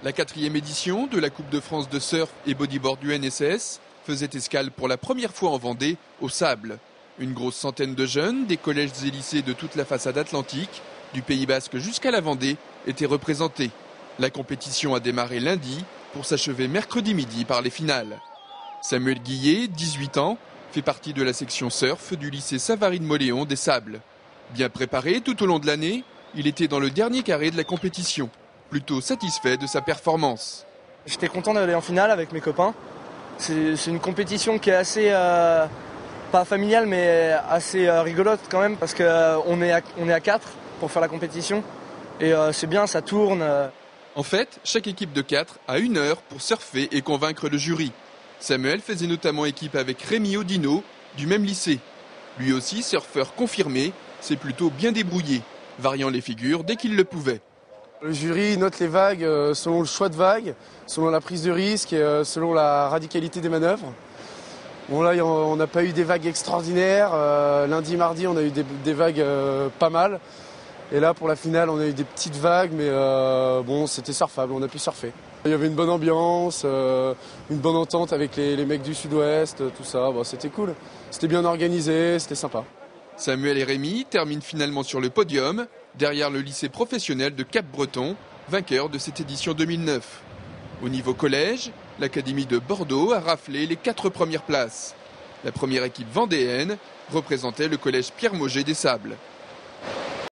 La 4e édition de la Coupe de France de surf et bodyboard UNSS faisait escale pour la première fois en Vendée, au Sable. Une grosse centaine de jeunes, des collèges et lycées de toute la façade atlantique, du Pays Basque jusqu'à la Vendée, étaient représentés. La compétition a démarré lundi pour s'achever mercredi midi par les finales. Samuel Guillet, 18 ans, fait partie de la section surf du lycée Savarine-Moléon des Sables. Bien préparé tout au long de l'année, il était dans le dernier carré de la compétition, plutôt satisfait de sa performance. J'étais content d'aller en finale avec mes copains. C'est une compétition qui est assez, pas familiale, mais assez rigolote quand même, parce qu'on est à 4 pour faire la compétition. Et c'est bien, ça tourne. En fait, chaque équipe de 4 a 1 heure pour surfer et convaincre le jury. Samuel faisait notamment équipe avec Rémi Odino, du même lycée. Lui aussi, surfeur confirmé, s'est plutôt bien débrouillé, variant les figures dès qu'il le pouvait. Le jury note les vagues selon le choix de vagues, selon la prise de risque et selon la radicalité des manœuvres. Bon là, on n'a pas eu des vagues extraordinaires. Lundi, mardi, on a eu des vagues pas mal. Et là, pour la finale, on a eu des petites vagues, mais bon, c'était surfable, on a pu surfer. Il y avait une bonne ambiance, une bonne entente avec les mecs du sud-ouest, tout ça. Bon, c'était cool. C'était bien organisé, c'était sympa. Samuel et Rémi terminent finalement sur le podium, derrière le lycée professionnel de Cap-Breton, vainqueur de cette édition 2009. Au niveau collège, l'Académie de Bordeaux a raflé les 4 premières places. La première équipe vendéenne représentait le collège Pierre Mauger des Sables.